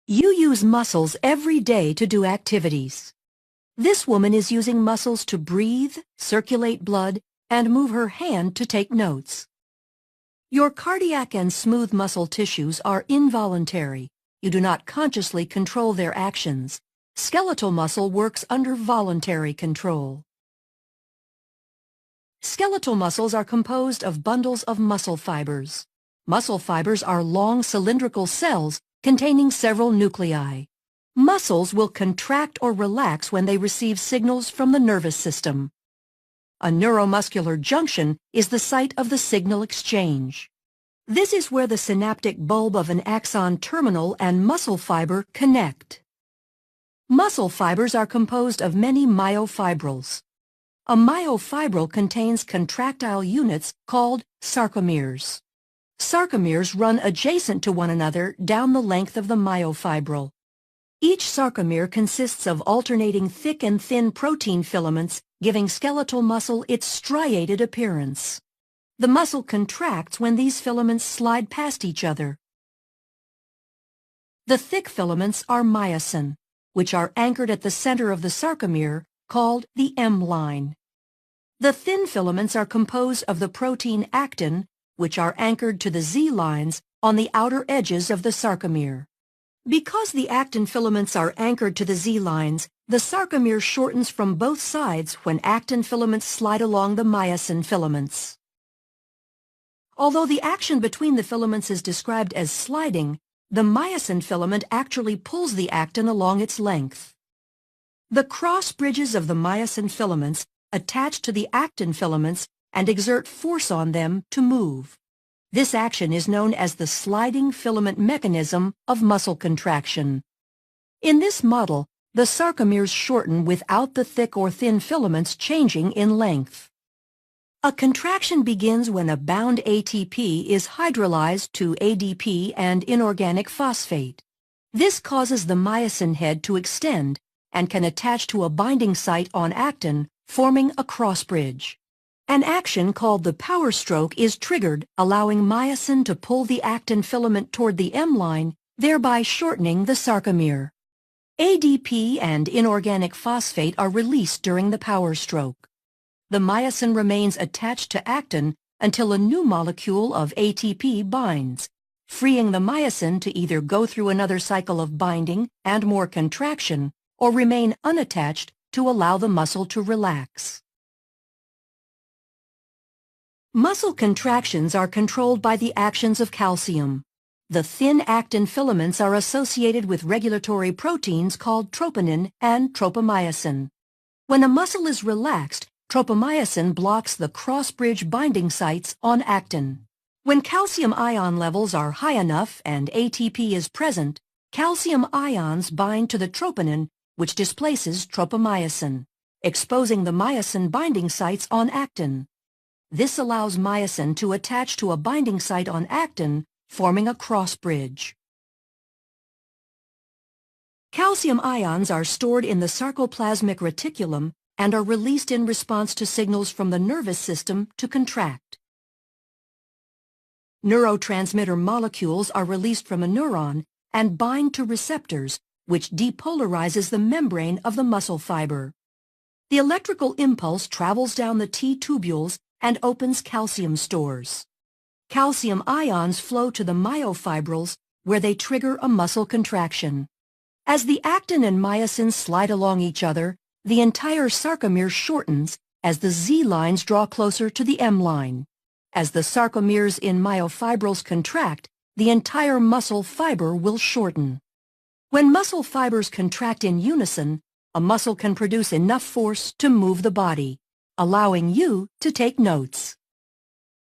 You use muscles every day to do activities. This woman is using muscles to breathe, circulate blood, and move her hand to take notes. Your cardiac and smooth muscle tissues are involuntary. You do not consciously control their actions. Skeletal muscle works under voluntary control. Skeletal muscles are composed of bundles of muscle fibers. Muscle fibers are long cylindrical cells containing several nuclei. Muscles will contract or relax when they receive signals from the nervous system. A neuromuscular junction is the site of the signal exchange. This is where the synaptic bulb of an axon terminal and muscle fiber connect. Muscle fibers are composed of many myofibrils. A myofibril contains contractile units called sarcomeres. Sarcomeres run adjacent to one another down the length of the myofibril. Each sarcomere consists of alternating thick and thin protein filaments, giving skeletal muscle its striated appearance. The muscle contracts when these filaments slide past each other. The thick filaments are myosin, which are anchored at the center of the sarcomere, called the M line. The thin filaments are composed of the protein actin, which are anchored to the Z lines on the outer edges of the sarcomere. Because the actin filaments are anchored to the Z lines, the sarcomere shortens from both sides when actin filaments slide along the myosin filaments. Although the action between the filaments is described as sliding, the myosin filament actually pulls the actin along its length. The cross bridges of the myosin filaments attach to the actin filaments and exert force on them to move. This action is known as the sliding filament mechanism of muscle contraction. In this model, the sarcomeres shorten without the thick or thin filaments changing in length. A contraction begins when a bound ATP is hydrolyzed to ADP and inorganic phosphate. This causes the myosin head to extend and can attach to a binding site on actin, forming a cross bridge. An action called the power stroke is triggered, allowing myosin to pull the actin filament toward the M line, thereby shortening the sarcomere. ADP and inorganic phosphate are released during the power stroke. The myosin remains attached to actin until a new molecule of ATP binds, freeing the myosin to either go through another cycle of binding and more contraction or remain unattached to allow the muscle to relax. Muscle contractions are controlled by the actions of calcium. The thin actin filaments are associated with regulatory proteins called troponin and tropomyosin. When a muscle is relaxed, tropomyosin blocks the cross-bridge binding sites on actin. When calcium ion levels are high enough and ATP is present, calcium ions bind to the troponin, which displaces tropomyosin, exposing the myosin binding sites on actin. This allows myosin to attach to a binding site on actin, forming a cross bridge. Calcium ions are stored in the sarcoplasmic reticulum and are released in response to signals from the nervous system to contract. Neurotransmitter molecules are released from a neuron and bind to receptors, which depolarizes the membrane of the muscle fiber. The electrical impulse travels down the T-tubules and opens calcium stores. Calcium ions flow to the myofibrils, where they trigger a muscle contraction. As the actin and myosin slide along each other, the entire sarcomere shortens as the Z lines draw closer to the M line. As the sarcomeres in myofibrils contract, the entire muscle fiber will shorten. When muscle fibers contract in unison, a muscle can produce enough force to move the body, allowing you to take notes.